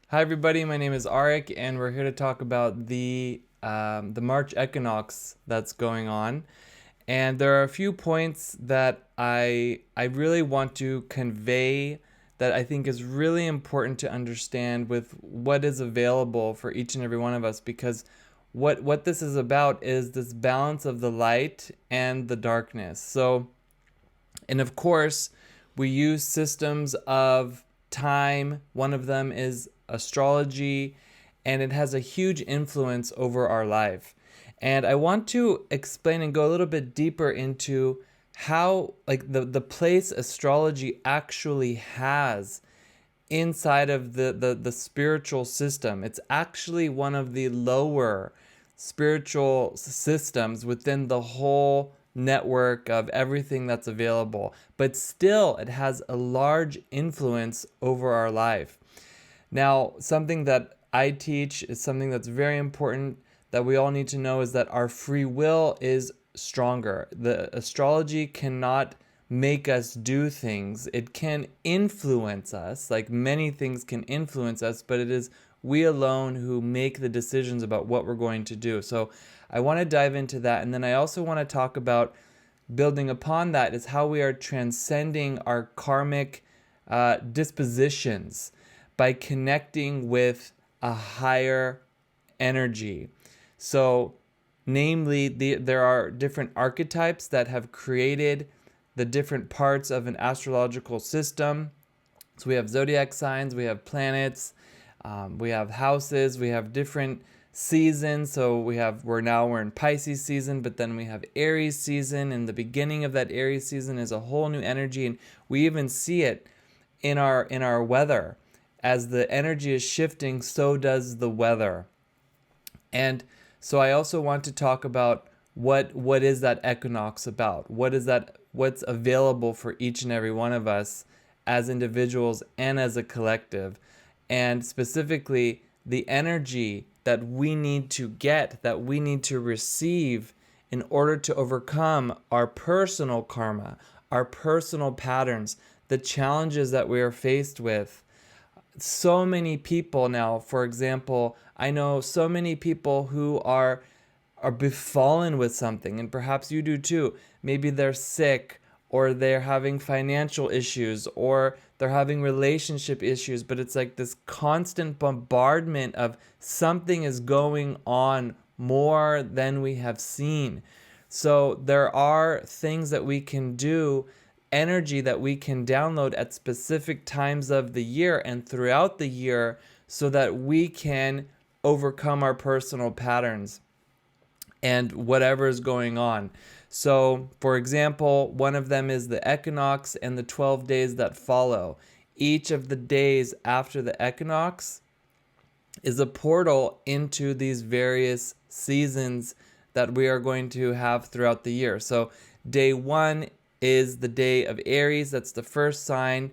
Hi everybody, my name is Arik, and we're here to talk about the March Equinox that's going on. And there are a few points that I really want to convey that I think is really important to understand with what is available for each and every one of us, because what this is about is this balance of the light and the darkness. And of course, we use systems of time. One of them is astrology, and it has a huge influence over our life. And I want to explain and go a little bit deeper into how, like, the place astrology actually has inside of the spiritual system. It's actually one of the lower spiritual systems within the whole network of everything that's available, but still it has a large influence over our life. Now, something that I teach is something that's very important that we all need to know is that our free will is stronger. The astrology cannot make us do things. It can influence us, like many things can influence us, but it is we alone who make the decisions about what we're going to do. So I want to dive into that. And then I also want to talk about building upon that is how we are transcending our karmic dispositions by connecting with a higher energy. So, namely, there are different archetypes that have created the different parts of an astrological system. So we have zodiac signs, we have planets, we have houses, we have different seasons. So we're in Pisces season, but then we have Aries season, and the beginning of that Aries season is a whole new energy, and we even see it in our weather. As the energy is shifting, so does the weather. And so I also want to talk about what is that equinox about? What's available for each and every one of us as individuals and as a collective? And specifically the energy that we need to get, that we need to receive in order to overcome our personal karma, our personal patterns, the challenges that we are faced with. So many people now, for example, I know so many people who are befallen with something, and perhaps you do too. Maybe they're sick, or they're having financial issues, or they're having relationship issues, but it's like this constant bombardment of something is going on more than we have seen. So there are things that we can do, energy that we can download at specific times of the year and throughout the year, so that we can overcome our personal patterns and whatever is going on. So, for example, one of them is the equinox and the 12 days that follow. Each of the days after the equinox is a portal into these various seasons that we are going to have throughout the year. So, day one is the day of Aries. That's the first sign.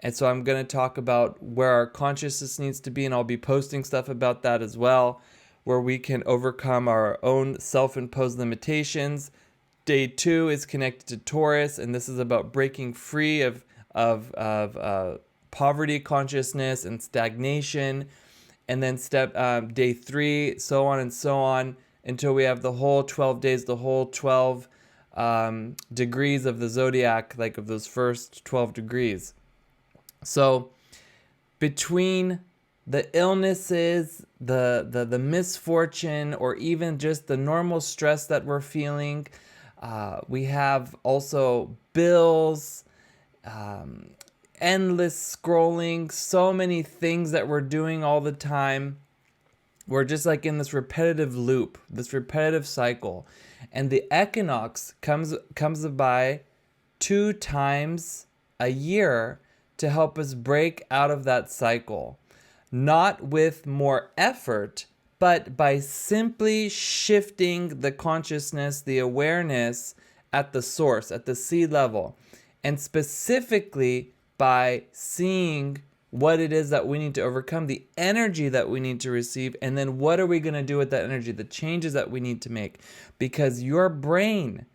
And so I'm going to talk about where our consciousness needs to be, and I'll be posting stuff about that as well, where we can overcome our own self-imposed limitations. Day two is connected to Taurus, and this is about breaking free of poverty consciousness and stagnation. And then day three, so on and so on, until we have the whole 12 days, the whole 12 degrees of the zodiac, like of those first 12 degrees. So between the illnesses, the misfortune, or even just the normal stress that we're feeling, we have also bills, endless scrolling, so many things that we're doing all the time. We're just like in this repetitive loop, this repetitive cycle. And the equinox comes by 2 times a year to help us break out of that cycle. Not with more effort, but by simply shifting the consciousness, the awareness at the source, at the seed level, and specifically by seeing what it is that we need to overcome, the energy that we need to receive, and then what are we going to do with that energy, the changes that we need to make. Because your brain,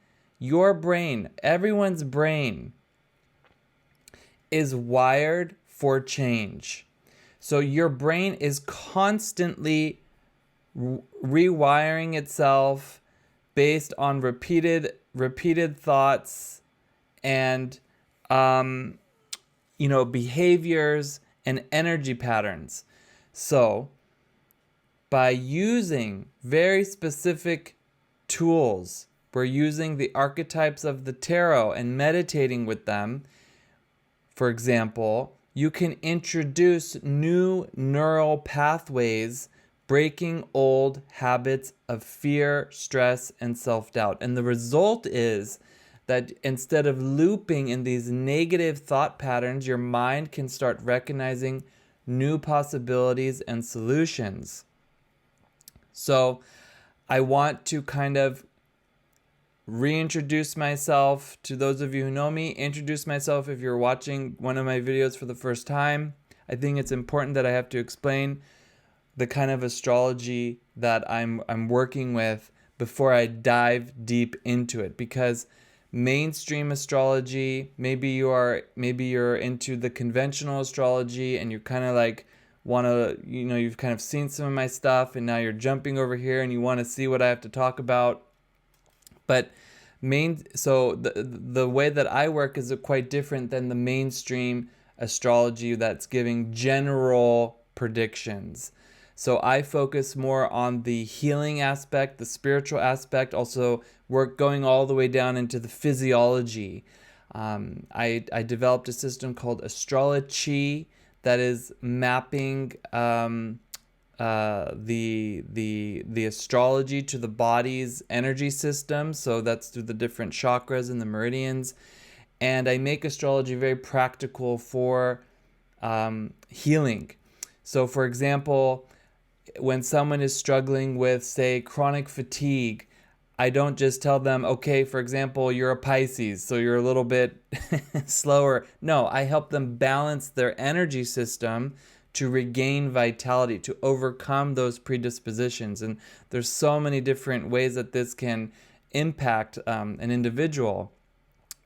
everyone's brain is wired for change. So your brain is constantly rewiring itself based on repeated thoughts and behaviors and energy patterns. So by using very specific tools, we're using the archetypes of the tarot and meditating with them. For example, you can introduce new neural pathways, breaking old habits of fear, stress, and self-doubt. And the result is that instead of looping in these negative thought patterns, your mind can start recognizing new possibilities and solutions. So I want to kind of reintroduce myself to those of you who know me, introduce myself if you're watching one of my videos for the first time. I think it's important that I have to explain the kind of astrology that I'm working with before I dive deep into it, because mainstream astrology, maybe you're into the conventional astrology and you kind of like want to, you've kind of seen some of my stuff and now you're jumping over here and you want to see what I have to talk about. But so the way that I work is quite different than the mainstream astrology that's giving general predictions. So I focus more on the healing aspect, the spiritual aspect, also work going all the way down into the physiology. I developed a system called Astrology that is mapping the astrology to the body's energy system. So that's through the different chakras and the meridians. And I make astrology very practical for healing. So for example, when someone is struggling with, say, chronic fatigue, I don't just tell them, okay, for example, you're a Pisces, so you're a little bit slower. No, I help them balance their energy system to regain vitality, to overcome those predispositions. And there's so many different ways that this can impact an individual.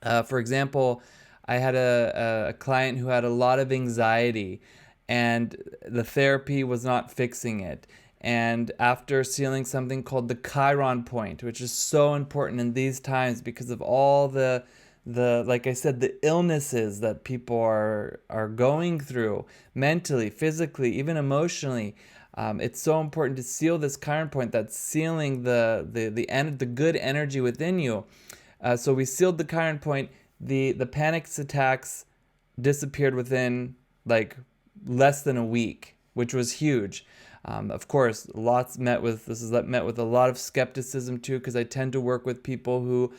For example, I had a client who had a lot of anxiety, and the therapy was not fixing it. And after sealing something called the Chiron point, which is so important in these times because of all the like I said, the illnesses that people are going through mentally, physically, even emotionally, it's so important to seal this Chiron point that's sealing the good energy within you. So we sealed the Chiron point. The panic attacks disappeared within like less than a week, which was huge. Of course, met with a lot of skepticism too, because I tend to work with people who,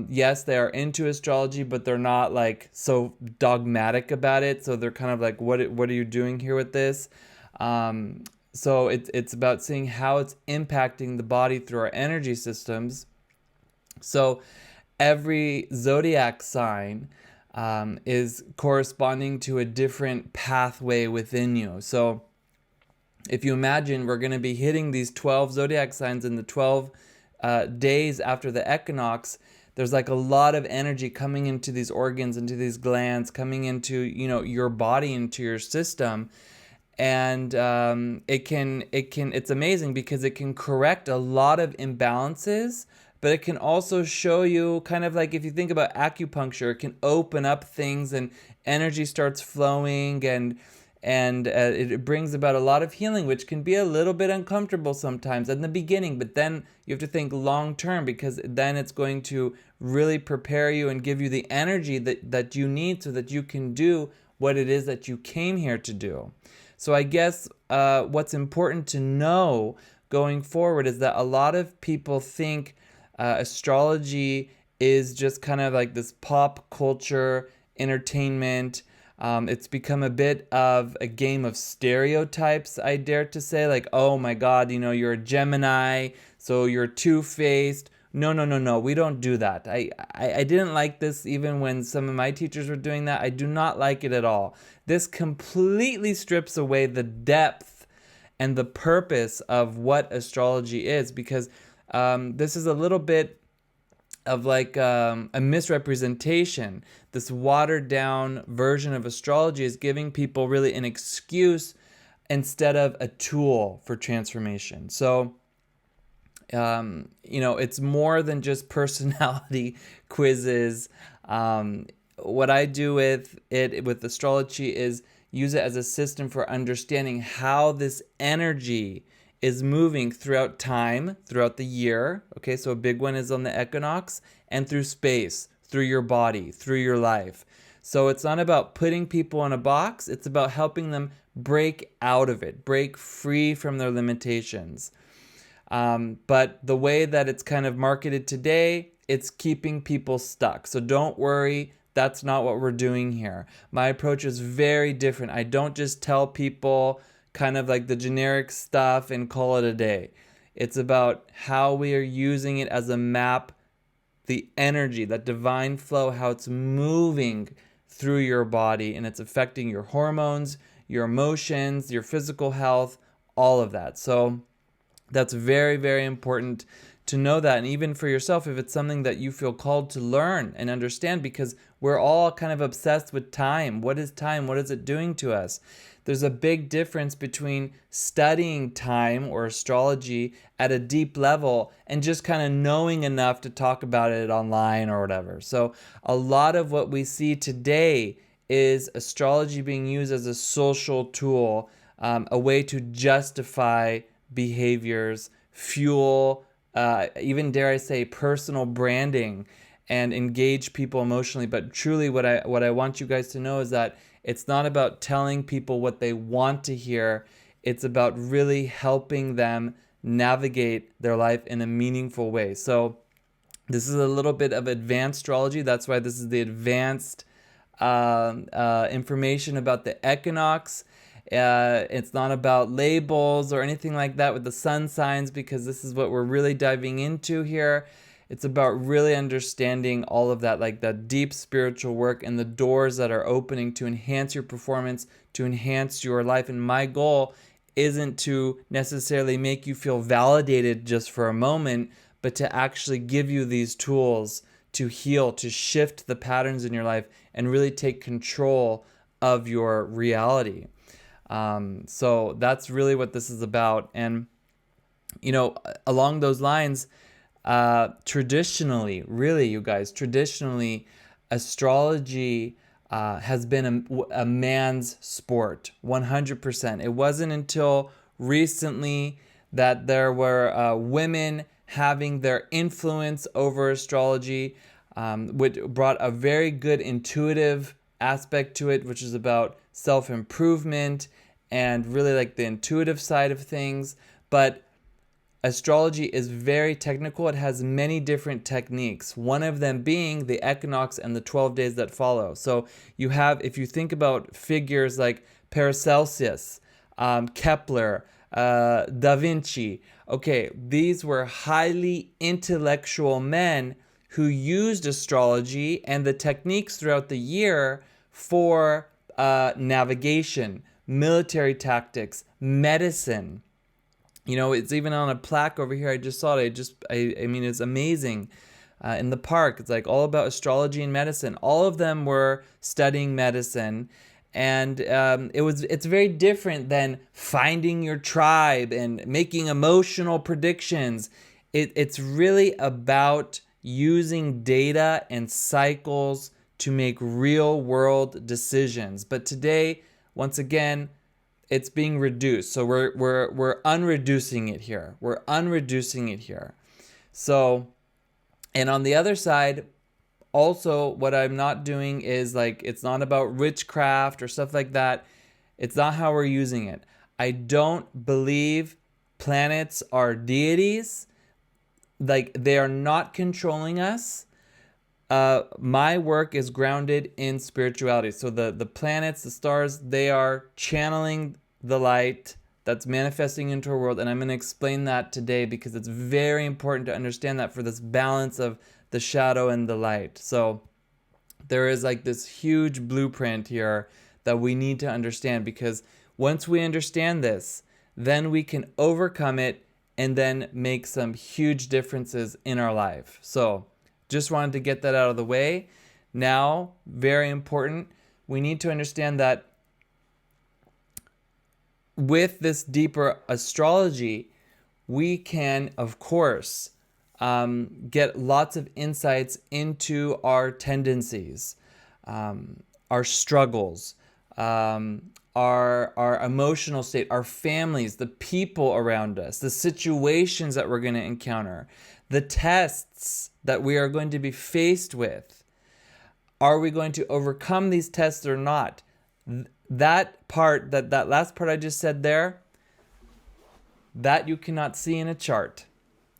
yes, they are into astrology, but they're not like so dogmatic about it. So they're kind of like, what are you doing here with this? So it's about seeing how it's impacting the body through our energy systems. So every zodiac sign is corresponding to a different pathway within you. So if you imagine, we're going to be hitting these 12 zodiac signs in the 12 days after the equinox. There's like a lot of energy coming into these organs, into these glands, coming into your body, into your system. And it's amazing because it can correct a lot of imbalances, but it can also show you, kind of like if you think about acupuncture, it can open up things and energy starts flowing, and it brings about a lot of healing, which can be a little bit uncomfortable sometimes in the beginning, but then you have to think long term, because then it's going to really prepare you and give you the energy that you need so that you can do what it is that you came here to do. So I guess what's important to know going forward is that a lot of people think astrology is just kind of like this pop culture entertainment. It's become a bit of a game of stereotypes, I dare to say, like, oh my God, you're a Gemini, so you're two-faced. No, we don't do that. I didn't like this even when some of my teachers were doing that. I do not like it at all. This completely strips away the depth and the purpose of what astrology is, because this is a little bit of like a misrepresentation. This watered down version of astrology is giving people really an excuse instead of a tool for transformation. So, it's more than just personality quizzes. What I do with astrology is use it as a system for understanding how this energy is moving throughout time, throughout the year. Okay, so a big one is on the equinox, and through space, through your body, through your life. So it's not about putting people in a box, it's about helping them break out of it, break free from their limitations. But the way that it's kind of marketed today, it's keeping people stuck. So don't worry, that's not what we're doing here. My approach is very different. I don't just tell people kind of like the generic stuff and call it a day. It's about how we are using it as a map, the energy, that divine flow, how it's moving through your body and it's affecting your hormones, your emotions, your physical health, all of that. So that's very, very important to know that. And even for yourself, if it's something that you feel called to learn and understand, because we're all kind of obsessed with time. What is time? What is it doing to us? There's a big difference between studying time or astrology at a deep level and just kind of knowing enough to talk about it online or whatever. So a lot of what we see today is astrology being used as a social tool, a way to justify behaviors, fuel, even dare I say, personal branding, and engage people emotionally. But truly, what I want you guys to know is that it's not about telling people what they want to hear. It's about really helping them navigate their life in a meaningful way. So this is a little bit of advanced astrology. That's why this is the advanced information about the equinox. It's not about labels or anything like that with the sun signs, because this is what we're really diving into here. It's about really understanding all of that, like that deep spiritual work and the doors that are opening to enhance your performance, to enhance your life. And my goal isn't to necessarily make you feel validated just for a moment, but to actually give you these tools to heal, to shift the patterns in your life and really take control of your reality. So that's really what this is about. And, along those lines, traditionally, really, you guys, traditionally, astrology has been a man's sport, 100%. It wasn't until recently that there were women having their influence over astrology, which brought a very good intuitive aspect to it, which is about self-improvement and really like the intuitive side of things. But astrology is very technical. It has many different techniques, one of them being the equinox and the 12 days that follow. So you have, if you think about figures like Paracelsus, Kepler, Da Vinci, okay, these were highly intellectual men who used astrology and the techniques throughout the year for navigation, military tactics, medicine. It's even on a plaque over here. I just saw it. I mean, it's amazing. In the park, it's like all about astrology and medicine. All of them were studying medicine, and it's very different than finding your tribe and making emotional predictions. It's really about using data and cycles to make real world decisions. But today, once again, it's being reduced. So we're unreducing it here. We're unreducing it here. So, and on the other side, also what I'm not doing is like, it's not about witchcraft or stuff like that. It's not how we're using it. I don't believe planets are deities. Like, they are not controlling us. My work is grounded in spirituality. So the planets, the stars, they are channeling the light that's manifesting into our world. And I'm going to explain that today because it's very important to understand that for this balance of the shadow and the light. So there is like this huge blueprint here that we need to understand, because once we understand this, then we can overcome it and then make some huge differences in our life. So just wanted to get that out of the way. Now, very important, we need to understand that with this deeper astrology, we can, of course, get lots of insights into our tendencies, our struggles, our emotional state, our families, the people around us, the situations that we're going to encounter, the tests that we are going to be faced with. Are we going to overcome these tests or not? That part, that last part I just said there, that you cannot see in a chart.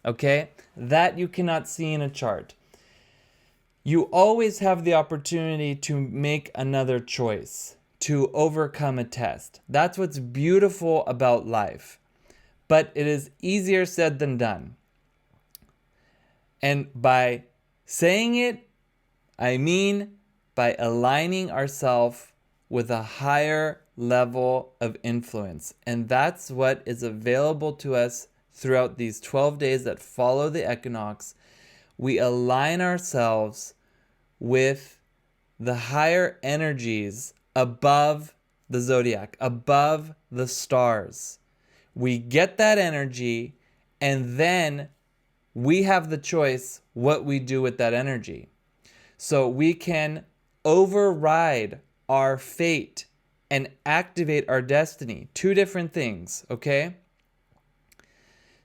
Okay? That you cannot see in a chart. You always have the opportunity to make another choice, to overcome a test. That's what's beautiful about life. But it is easier said than done. And by saying it, I mean by aligning ourselves with a higher level of influence. And that's what is available to us throughout these 12 days that follow the equinox. We align ourselves with the higher energies above the zodiac, above the stars. We get that energy, and then we have the choice what we do with that energy. So we can override our fate and activate our destiny. Two different things, okay?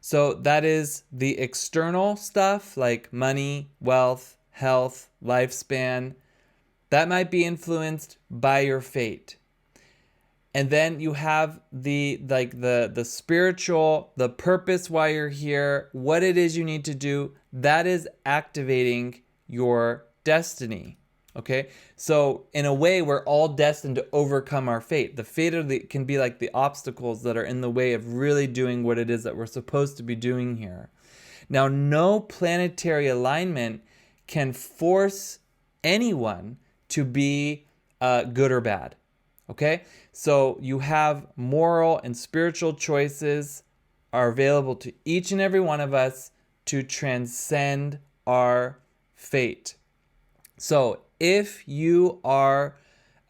So that is the external stuff like money, wealth, health, lifespan. That might be influenced by your fate. And then you have the spiritual, the purpose why you're here, what it is you need to do. That is activating your destiny. Okay? So in a way, we're all destined to overcome our fate. The fate can be like the obstacles that are in the way of really doing what it is that we're supposed to be doing here. Now, no planetary alignment can force anyone to be good or bad. Okay? So you have moral and spiritual choices are available to each and every one of us to transcend our fate. So if you are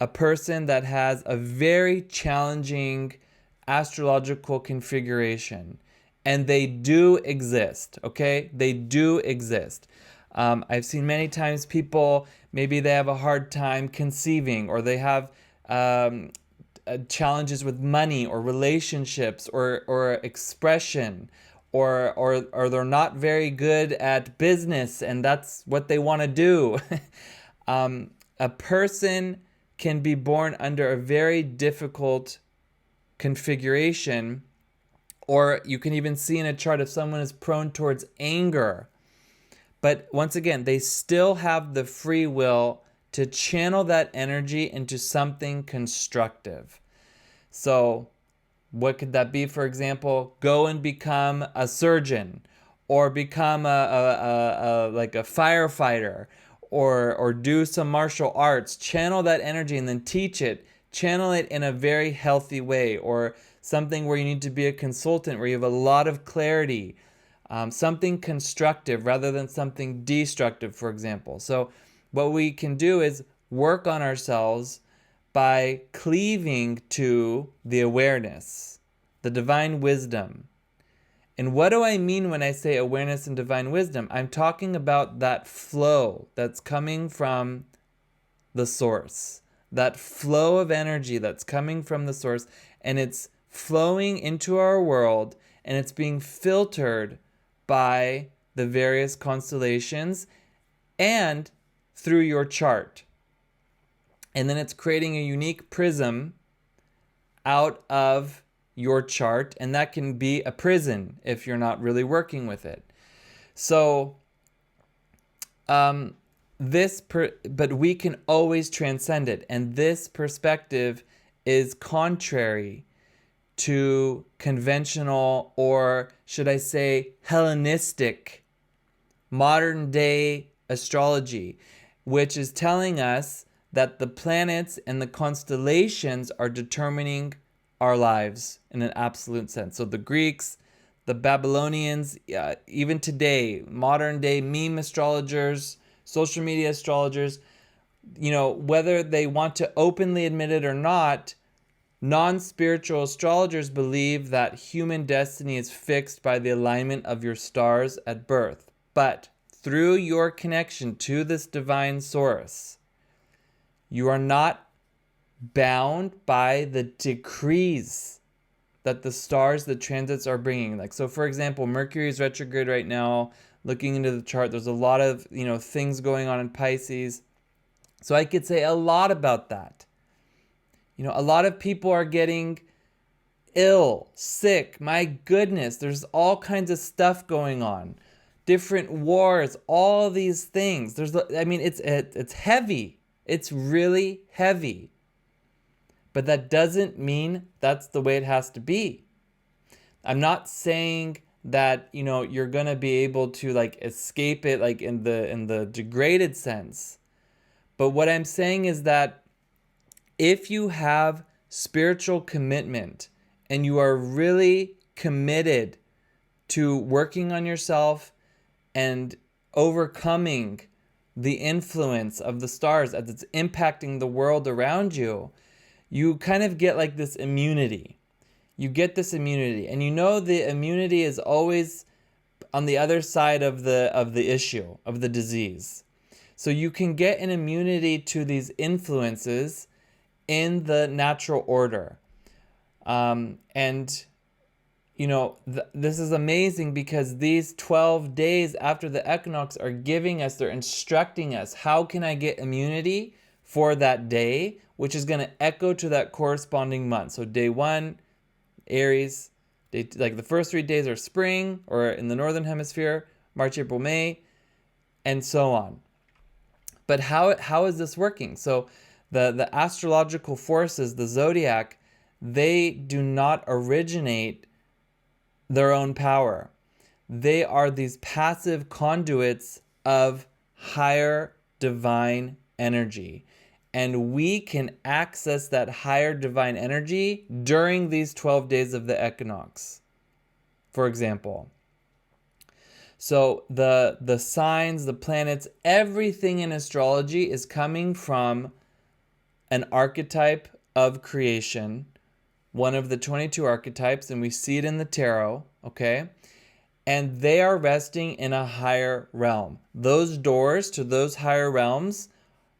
a person that has a very challenging astrological configuration, and they do exist, okay? They do exist. I've seen many times people, maybe they have a hard time conceiving, or they have challenges with money or relationships or expression, or they're not very good at business and that's what they want to do. A person can be born under a very difficult configuration, or you can even see in a chart if someone is prone towards anger. But once again, they still have the free will to channel that energy into something constructive. So what could that be? For example, go and become a surgeon, or become a firefighter, or do some martial arts. Channel that energy and then teach it. Channel it in a very healthy way, or something where you need to be a consultant, where you have a lot of clarity. Something constructive rather than something destructive, for example. So what we can do is work on ourselves by cleaving to the awareness, the divine wisdom. And what do I mean when I say awareness and divine wisdom? I'm talking about that flow that's coming from the source, that flow of energy that's coming from the source, and it's flowing into our world, and it's being filtered by the various constellations and through your chart. And then it's creating a unique prism out of your chart, and that can be a prison if you're not really working with it. So but we can always transcend it, and this perspective is contrary to conventional, or should I say Hellenistic, modern day astrology, which is telling us that the planets and the constellations are determining our lives in an absolute sense. So the Greeks, the Babylonians, even today, modern day meme astrologers, social media astrologers, whether they want to openly admit it or not, Non-spiritual astrologers believe that human destiny is fixed by the alignment of your stars at birth. But through your connection to this divine source, you are not bound by the decrees that the stars, the transits are bringing. Like, so for example, Mercury is retrograde right now. Looking into the chart, there's a lot of, things going on in Pisces. So I could say a lot about that. A lot of people are getting ill, sick. My goodness, there's all kinds of stuff going on. Different wars, all these things. It's heavy. It's really heavy. But that doesn't mean that's the way it has to be. I'm not saying that, you're going to be able to escape it in the degraded sense. But what I'm saying is that if you have spiritual commitment and you are really committed to working on yourself and overcoming the influence of the stars as it's impacting the world around you, you kind of get this immunity. You get this immunity, and the immunity is always on the other side of the issue, of the disease. So you can get an immunity to these influences in the natural order. This is amazing because these 12 days after the equinox are they're instructing us, how can I get immunity for that day, which is going to echo to that corresponding month. So day 1, Aries, the first 3 days are spring, or in the northern hemisphere, March, April, May, and so on. But how is this working? So the astrological forces, the Zodiac, they do not originate their own power. They are these passive conduits of higher divine energy. And we can access that higher divine energy during these 12 days of the equinox, for example. So the signs, the planets, everything in astrology is coming from an archetype of creation, one of the 22 archetypes, and we see it in the tarot, okay? And they are resting in a higher realm. Those doors to those higher realms,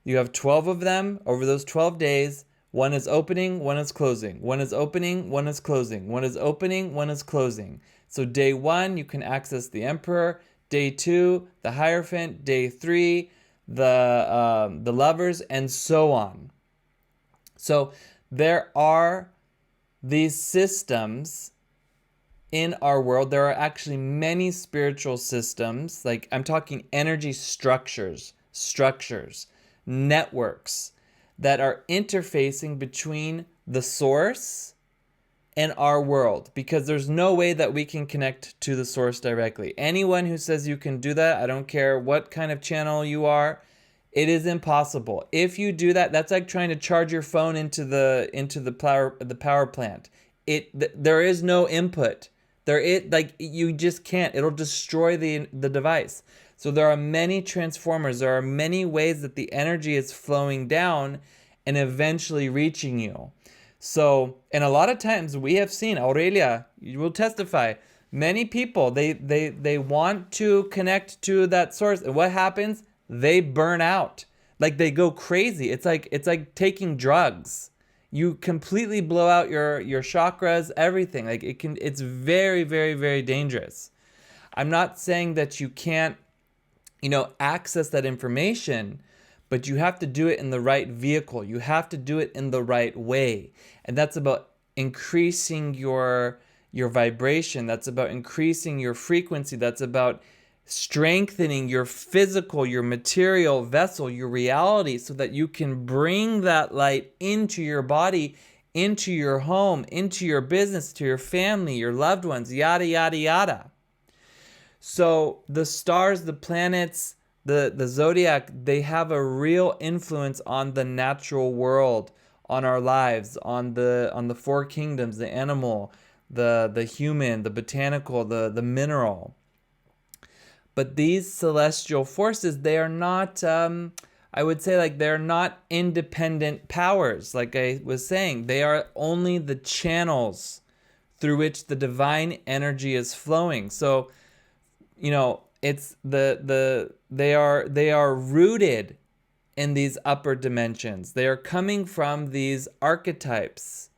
you have 12 of them over those 12 days. One is opening, one is closing. One is opening, one is closing. One is opening, one is closing. So day 1, you can access the Emperor. Day 2, the Hierophant. Day 3, the Lovers, and so on. So there are these systems in our world. There are actually many spiritual systems. I'm talking energy structures, networks that are interfacing between the source and our world, because there's no way that we can connect to the source directly. Anyone who says you can do that, I don't care what kind of channel you are, it is impossible. If you do that, that's like trying to charge your phone into the power plant. There is no input. You just can't. It'll destroy the device. So there are many transformers. There are many ways that the energy is flowing down and eventually reaching you. So, and a lot of times we have seen, Aurelia, you will testify, many people, they want to connect to that source. And what happens? They burn out. They go crazy. It's like taking drugs. You completely blow out your chakras, everything. It's very, very, very dangerous. I'm not saying that you can't, access that information, but you have to do it in the right vehicle. You have to do it in the right way. And that's about increasing your vibration. That's about increasing your frequency. That's about strengthening your physical, your material vessel, your reality, so that you can bring that light into your body, into your home, into your business, to your family, your loved ones, yada, yada, yada. So the stars, the planets, the Zodiac, they have a real influence on the natural world, on our lives, on the four kingdoms, the animal, the human, the botanical, the mineral. But these celestial forces, they are not, I would say like they're not independent powers. Like I was saying, they are only the channels through which the divine energy is flowing. So, it's they are rooted in these upper dimensions. They are coming from these archetypes.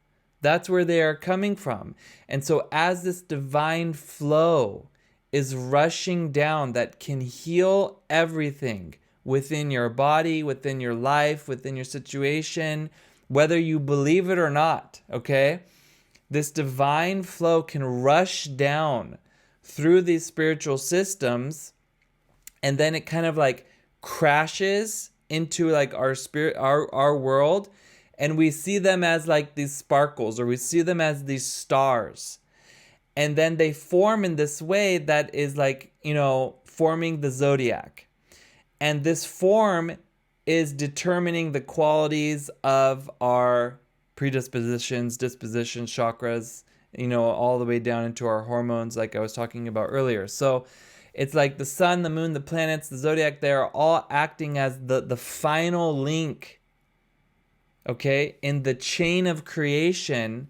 That's where they are coming from. And so as this divine flow is rushing down that can heal everything within your body, within your life, within your situation, whether you believe it or not, okay? This divine flow can rush down through these spiritual systems, and then it kind of like crashes into like our spirit, our world, and we see them as like these sparkles, or we see them as these stars. And then they form in this way that is like, forming the zodiac. And this form is determining the qualities of our predispositions, dispositions, chakras, all the way down into our hormones, like I was talking about earlier. So it's like the sun, the moon, the planets, the zodiac, they're all acting as the final link, okay, in the chain of creation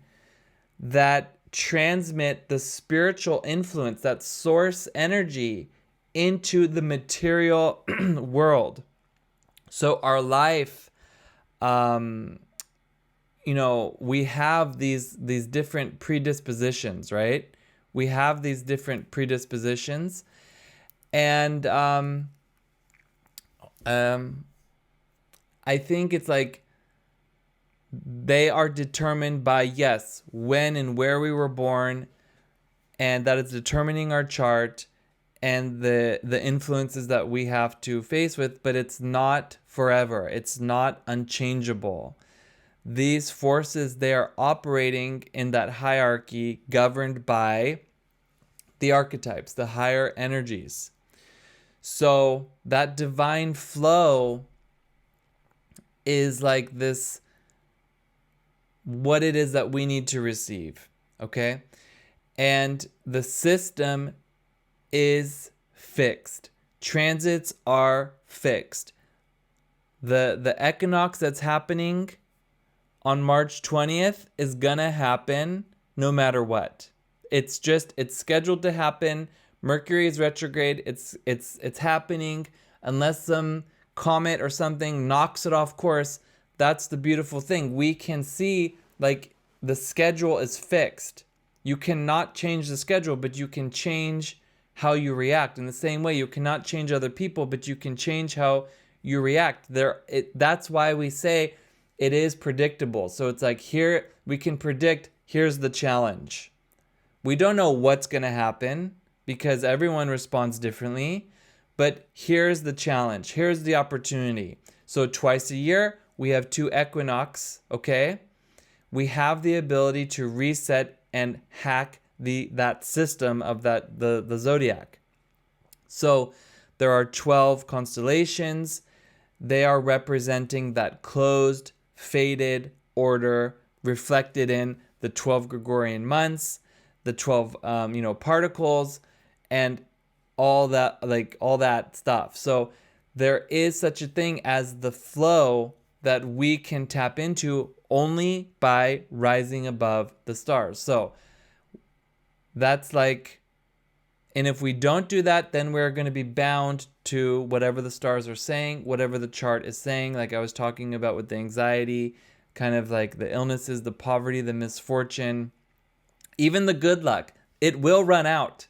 that transmit the spiritual influence, that source energy, into the material world. So our life, we have these different predispositions, right? We have these different predispositions, and I think it's like they are determined by, yes, when and where we were born, and that is determining our chart and the influences that we have to face with, but it's not forever. It's not unchangeable. These forces, they are operating in that hierarchy governed by the archetypes, the higher energies. So that divine flow is like this, what it is that we need to receive, okay? And the system is fixed. Transits are fixed. The equinox that's happening on March 20th is gonna happen no matter what. It's scheduled to happen. Mercury is retrograde. It's happening unless some comet or something knocks it off course. That's the beautiful thing. We can see like the schedule is fixed. You cannot change the schedule, but you can change how you react. In the same way, you cannot change other people, but you can change how you react. That's why we say it is predictable. So it's like, here we can predict, here's the challenge. We don't know what's going to happen because everyone responds differently, but here's the challenge. Here's the opportunity. So twice a year, we have 2 equinox, okay? We have the ability to reset and hack that system of the zodiac. So there are 12 constellations. They are representing that closed, faded order reflected in the 12 Gregorian months, the 12 particles, and all that stuff. So there is such a thing as the flow that we can tap into only by rising above the stars. So that's like, and if we don't do that, then we're going to be bound to whatever the stars are saying, whatever the chart is saying, like I was talking about with the anxiety, kind of like the illnesses, the poverty, the misfortune, even the good luck. It will run out.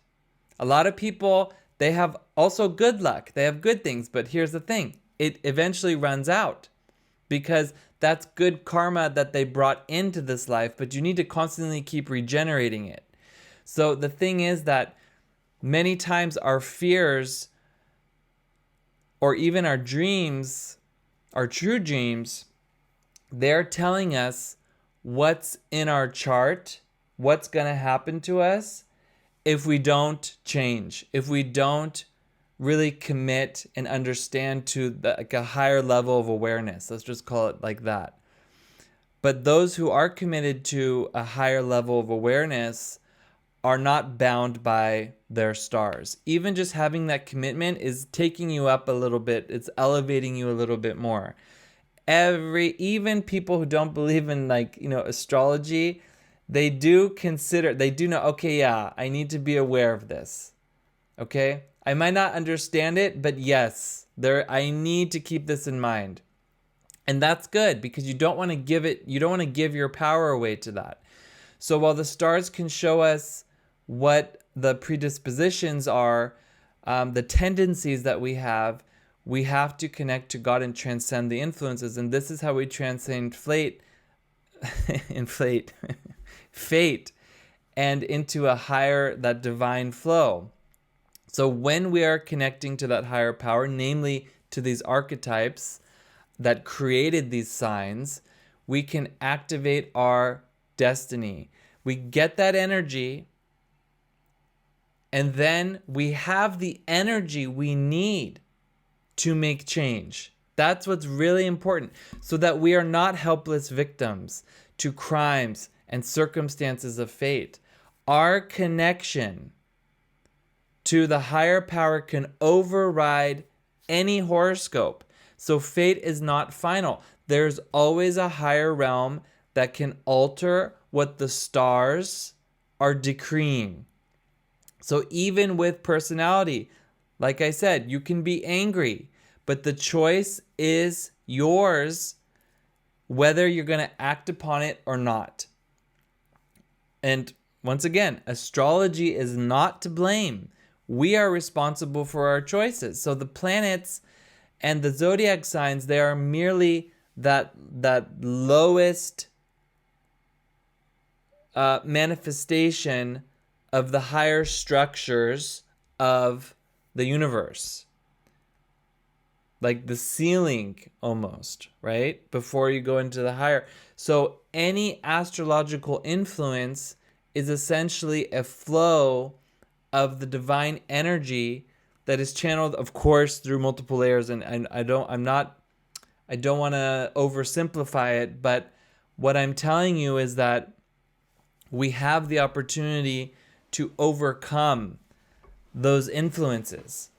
A lot of people, they have also good luck. They have good things, but here's the thing. It eventually runs out because that's good karma that they brought into this life, but you need to constantly keep regenerating it. So the thing is that many times our fears or even our dreams, our true dreams, they're telling us what's in our chart, what's going to happen to us if we don't change, if we don't really commit and understand to like a higher level of awareness. Let's just call it like that. But those who are committed to a higher level of awareness are not bound by their stars. Even just having that commitment is taking you up a little bit. It's elevating you a little bit more. Even people who don't believe in astrology, they do know, okay, yeah, I need to be aware of this. Okay? I might not understand it, but yes, I need to keep this in mind. And that's good, because you don't want to give your power away to that. So while the stars can show us what the predispositions are, the tendencies that we have to connect to God and transcend the influences. And this is how we transcend fate and into that divine flow. So when we are connecting to that higher power, namely to these archetypes that created these signs, we can activate our destiny. We get that energy, and then we have the energy we need to make change. That's what's really important, so that we are not helpless victims to crimes and circumstances of fate. Our connection to the higher power can override any horoscope. So fate is not final. There's always a higher realm that can alter what the stars are decreeing. So even with personality, like I said, you can be angry, but the choice is yours whether you're going to act upon it or not. And once again, astrology is not to blame. We are responsible for our choices. So the planets and the zodiac signs, they are merely that lowest manifestation of the higher structures of the universe. Like the ceiling almost, right? Before you go into the higher. So any astrological influence is essentially a flow of the divine energy that is channeled, of course, through multiple layers. And I don't want to oversimplify it, but what I'm telling you is that we have the opportunity to overcome those influences.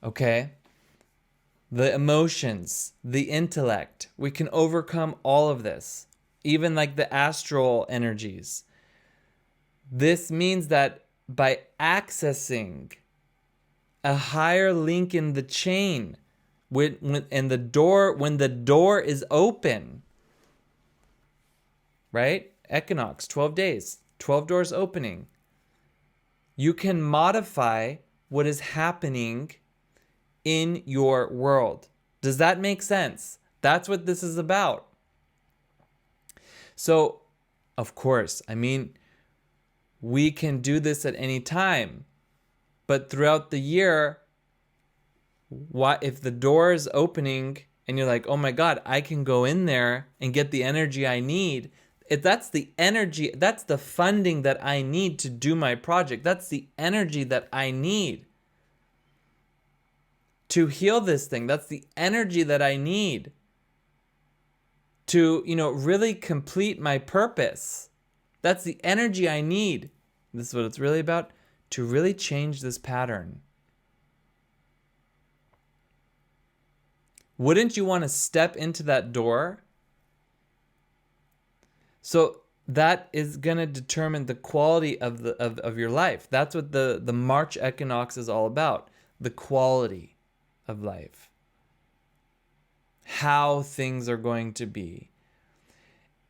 Okay? The emotions, the intellect, we can overcome all of this, even like the astral energies. This means that by accessing a higher link in the chain, when the door is open, right? Equinox, 12 days, 12 doors opening. You can modify what is happening in your world. Does that make sense? That's what this is about. So, of course, we can do this at any time. But throughout the year, if the door is opening and you're like, oh my God, I can go in there and get the energy I need. That's the energy, that's the funding that I need to do my project. That's the energy that I need to heal this thing. That's the energy that I need to, really complete my purpose. That's the energy I need. This is what it's really about, to really change this pattern. Wouldn't you want to step into that door? So that is going to determine the quality of your life. That's what the March Equinox is all about. The quality of life. How things are going to be.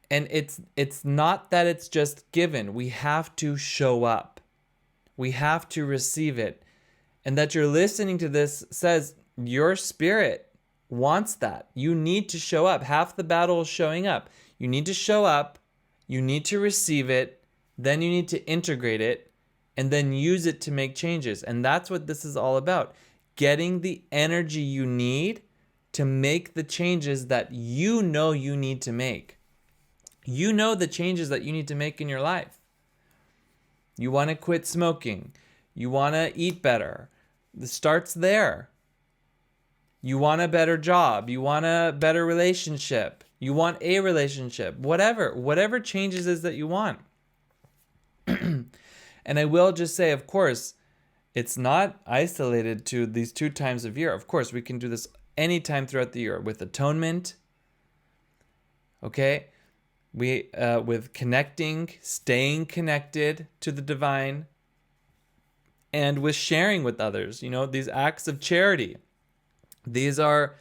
And it's not that it's just given. We have to show up. We have to receive it. And that you're listening to this says your spirit wants that. You need to show up. Half the battle is showing up. You need to show up. You need to receive it. Then you need to integrate it. And then use it to make changes. And that's what this is all about. Getting the energy you need to make the changes that you know you need to make. You know the changes that you need to make in your life. You want to quit smoking. You want to eat better. It starts there. You want a better job. You want a better relationship. You want a relationship. Whatever changes is that you want. And I will just say, of course, it's not isolated to these 2 times of year. Of course, we can do this anytime throughout the year with atonement. Okay? With connecting, staying connected to the divine, and with sharing with others, these acts of charity. These are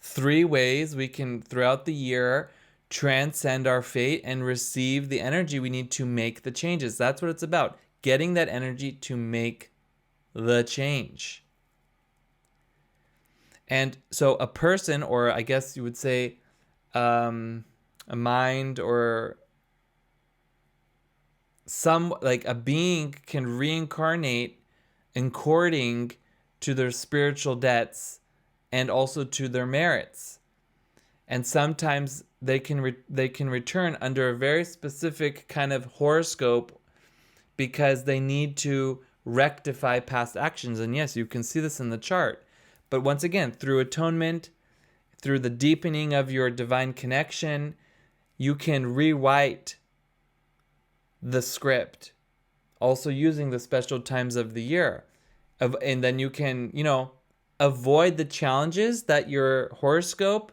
3 ways we can, throughout the year, transcend our fate and receive the energy we need to make the changes. That's what it's about. Getting that energy to make the change. And so a person, or I guess you would say a mind, or like a being, can reincarnate according to their spiritual debts and also to their merits. And sometimes they can return under a very specific kind of horoscope because they need to rectify past actions. And yes, you can see this in the chart. But once again, through atonement, through the deepening of your divine connection, you can rewrite the script, also using the special times of the year. And then you can, avoid the challenges that your horoscope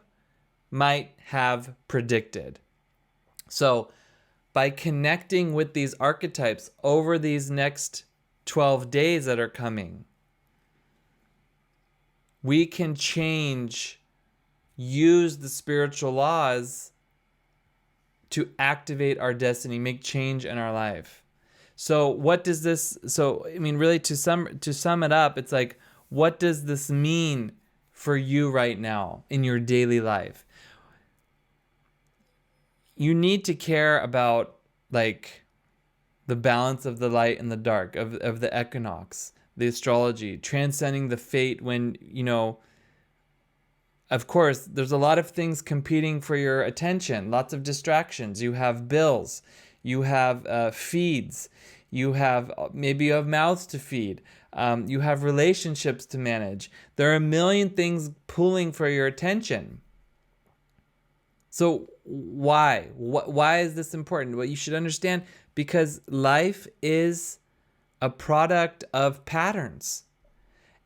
might have predicted. So by connecting with these archetypes over these next 12 days that are coming, we can use the spiritual laws to activate our destiny, make change in our life. So what does this, really to sum it up, it's like, what does this mean for you right now in your daily life? You need to care about like the balance of the light and the dark, of the equinox, the astrology, transcending the fate when, of course, there's a lot of things competing for your attention, lots of distractions. You have bills, you have feeds, maybe you have mouths to feed, you have relationships to manage. There are a million things pulling for your attention. So why? Why is this important? Well, you should understand, because life is a product of patterns.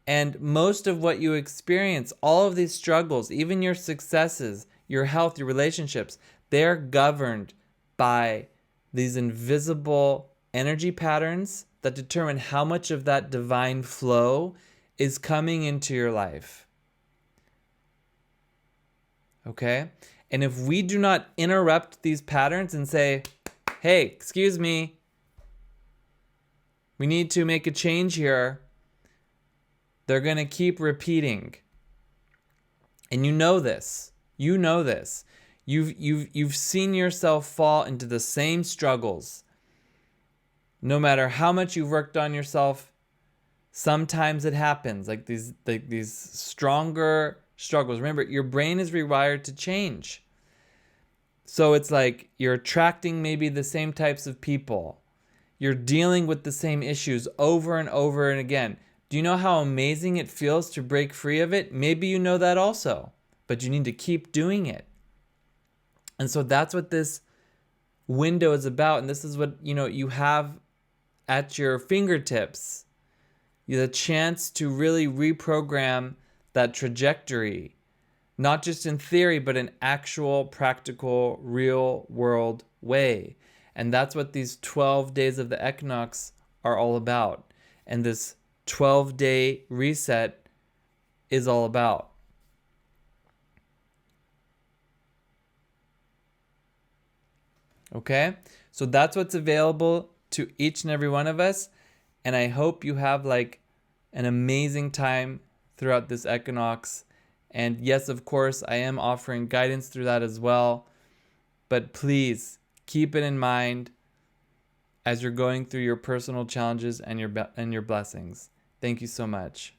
And most of what you experience, all of these struggles, even your successes, your health, your relationships, they're governed by these invisible energy patterns that determine how much of that divine flow is coming into your life. Okay? And if we do not interrupt these patterns and say, hey, excuse me, we need to make a change here, they're going to keep repeating. And you know this. You've seen yourself fall into the same struggles. No matter how much you've worked on yourself, sometimes it happens, like these stronger struggles. Remember, your brain is rewired to change. So it's like you're attracting maybe the same types of people. You're dealing with the same issues over and over and again. Do you know how amazing it feels to break free of it? Maybe you know that also, but you need to keep doing it. And so that's what this window is about. And this is what, you have at your fingertips. The chance to really reprogram that trajectory, not just in theory, but in actual, practical, real world way. And that's what these 12 days of the equinox are all about. And this 12-day reset is all about. Okay? So that's what's available to each and every one of us. And I hope you have like an amazing time throughout this equinox. And yes, of course, I am offering guidance through that as well. But please keep it in mind as you're going through your personal challenges and your blessings. Thank you so much.